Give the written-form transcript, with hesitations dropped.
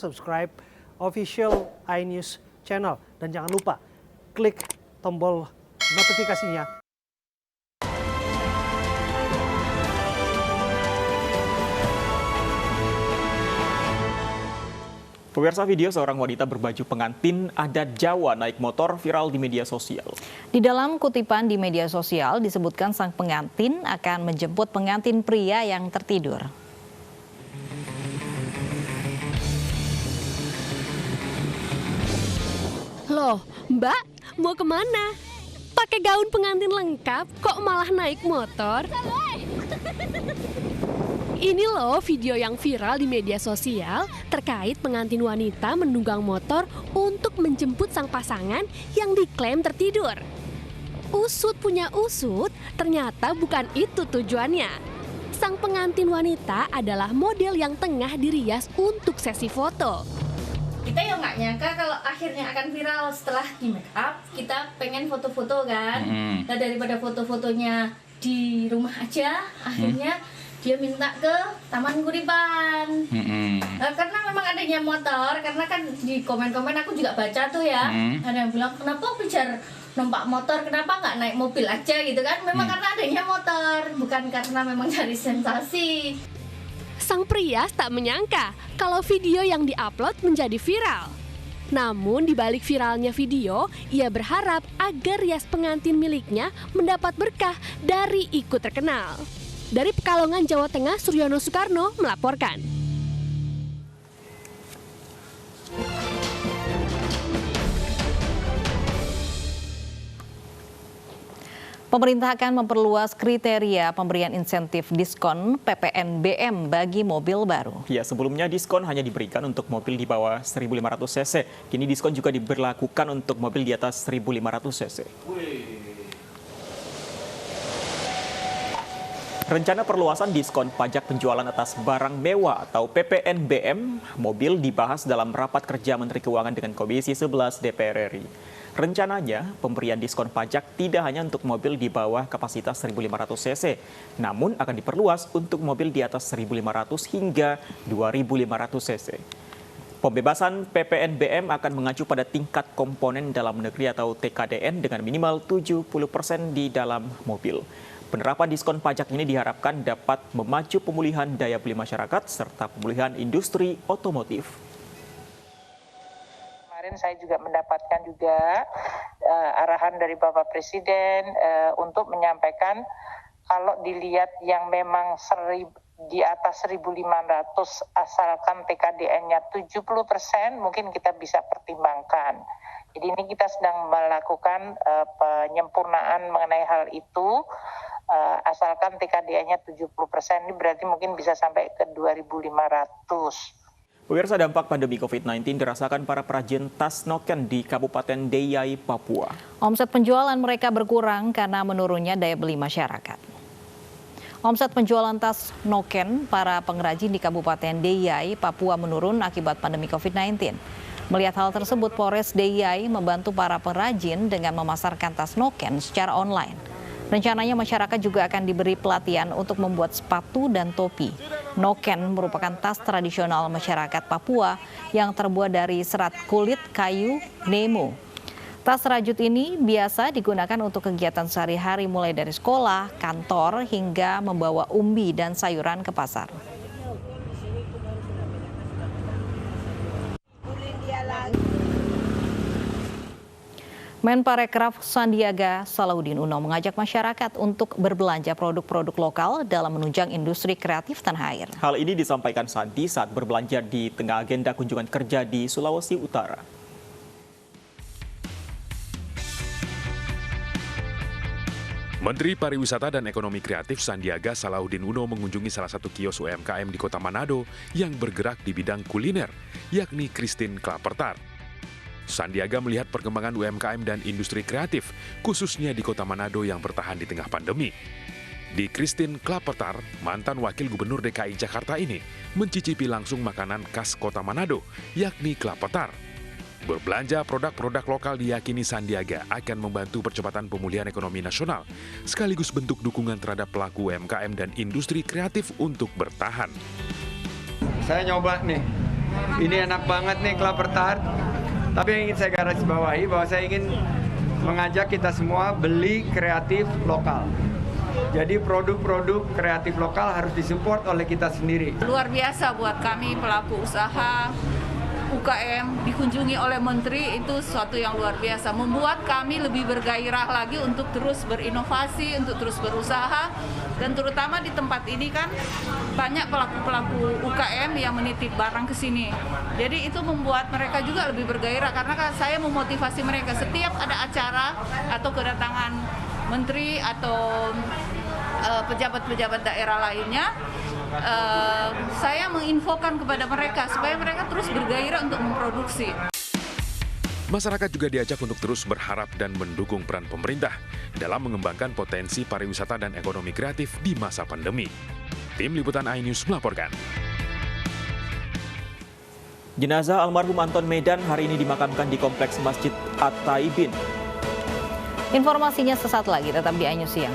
subscribe official iNews channel. Dan jangan lupa klik tombol notifikasinya. Pemirsa, video seorang wanita berbaju pengantin adat Jawa naik motor viral di media sosial. Di dalam kutipan di media sosial disebutkan sang pengantin akan menjemput pengantin pria yang tertidur. Loh, Mbak, mau kemana? Pakai gaun pengantin lengkap, kok malah naik motor? Ini loh video yang viral di media sosial terkait pengantin wanita menunggang motor untuk menjemput sang pasangan yang diklaim tertidur. Usut punya usut, ternyata bukan itu tujuannya. Sang pengantin wanita adalah model yang tengah dirias untuk sesi foto. Kita ya nggak nyangka kalau akhirnya akan viral setelah di make up. Kita pengen foto-foto kan, nah daripada foto-fotonya di rumah aja, akhirnya dia minta ke Taman Kuripan. Karena memang adanya motor, karena kan di komen-komen aku juga baca tuh ya, ada yang bilang kenapa pijar numpak motor, kenapa nggak naik mobil aja gitu kan. Memang karena adanya motor, bukan karena memang cari sensasi. Sang pria tak menyangka kalau video yang diupload menjadi viral. Namun di balik viralnya video, ia berharap agar rias pengantin miliknya mendapat berkah dari ikut terkenal. Dari Pekalongan, Jawa Tengah, Suryono Soekarno melaporkan. Pemerintah akan memperluas kriteria pemberian insentif diskon PPNBM bagi mobil baru. Ya, sebelumnya diskon hanya diberikan untuk mobil di bawah 1.500 cc. Kini diskon juga diberlakukan untuk mobil di atas 1.500 cc. Rencana perluasan diskon pajak penjualan atas barang mewah atau PPNBM mobil dibahas dalam rapat kerja Menteri Keuangan dengan Komisi 11 DPR RI. Rencananya, pemberian diskon pajak tidak hanya untuk mobil di bawah kapasitas 1.500 cc, namun akan diperluas untuk mobil di atas 1.500 hingga 2.500 cc. Pembebasan PPNBM akan mengacu pada tingkat komponen dalam negeri atau TKDN dengan minimal 70% di dalam mobil. Penerapan diskon pajak ini diharapkan dapat memacu pemulihan daya beli masyarakat serta pemulihan industri otomotif. Kemarin saya juga mendapatkan arahan dari Bapak Presiden untuk menyampaikan kalau dilihat yang memang di atas 1.500 asalkan TKDN-nya 70% mungkin kita bisa pertimbangkan. Jadi ini kita sedang melakukan penyempurnaan mengenai hal itu. Asalkan TKDN-nya 70%, ini berarti mungkin bisa sampai ke 2.500. Pemirsa, dampak pandemi COVID-19 dirasakan para perajin tas noken di Kabupaten Deyai, Papua. Omset penjualan mereka berkurang karena menurunnya daya beli masyarakat. Omset penjualan tas noken para pengrajin di Kabupaten Deyai, Papua menurun akibat pandemi COVID-19. Melihat hal tersebut, Polres Deyai membantu para pengrajin dengan memasarkan tas noken secara online. Rencananya masyarakat juga akan diberi pelatihan untuk membuat sepatu dan topi. Noken merupakan tas tradisional masyarakat Papua yang terbuat dari serat kulit kayu nemo. Tas rajut ini biasa digunakan untuk kegiatan sehari-hari mulai dari sekolah, kantor, hingga membawa umbi dan sayuran ke pasar. Menparekraf Sandiaga Salahuddin Uno mengajak masyarakat untuk berbelanja produk-produk lokal dalam menunjang industri kreatif tanah air. Hal ini disampaikan Sandi saat berbelanja di tengah agenda kunjungan kerja di Sulawesi Utara. Menteri Pariwisata dan Ekonomi Kreatif Sandiaga Salahuddin Uno mengunjungi salah satu kios UMKM di Kota Manado yang bergerak di bidang kuliner, yakni Christine Klapertar. Sandiaga melihat perkembangan UMKM dan industri kreatif, khususnya di Kota Manado yang bertahan di tengah pandemi. Di Christine Klapertar, mantan Wakil Gubernur DKI Jakarta ini mencicipi langsung makanan khas Kota Manado, yakni klapetar. Berbelanja produk-produk lokal diyakini Sandiaga akan membantu percepatan pemulihan ekonomi nasional, sekaligus bentuk dukungan terhadap pelaku UMKM dan industri kreatif untuk bertahan. Saya nyoba nih ini enak banget nih Klaper Tart. Tapi yang ingin saya garis bawahi bahwa saya ingin mengajak kita semua beli kreatif lokal. Jadi produk-produk kreatif lokal harus disupport oleh kita sendiri. Luar biasa buat kami pelaku usaha UKM dikunjungi oleh Menteri, itu sesuatu yang luar biasa. Membuat kami lebih bergairah lagi untuk terus berinovasi, untuk terus berusaha. Dan terutama di tempat ini kan banyak pelaku-pelaku UKM yang menitip barang ke sini. Jadi itu membuat mereka juga lebih bergairah karena kan saya memotivasi mereka setiap ada acara atau kedatangan menteri atau pejabat-pejabat daerah lainnya. Saya menginfokan kepada mereka supaya mereka terus bergairah untuk memproduksi. Masyarakat juga diajak untuk terus berharap dan mendukung peran pemerintah dalam mengembangkan potensi pariwisata dan ekonomi kreatif di masa pandemi. Tim Liputan iNews melaporkan. Jenazah almarhum Anton Medan hari ini dimakamkan di Kompleks Masjid At-Taibin. Informasinya sesaat lagi, tetap di iNews Siang.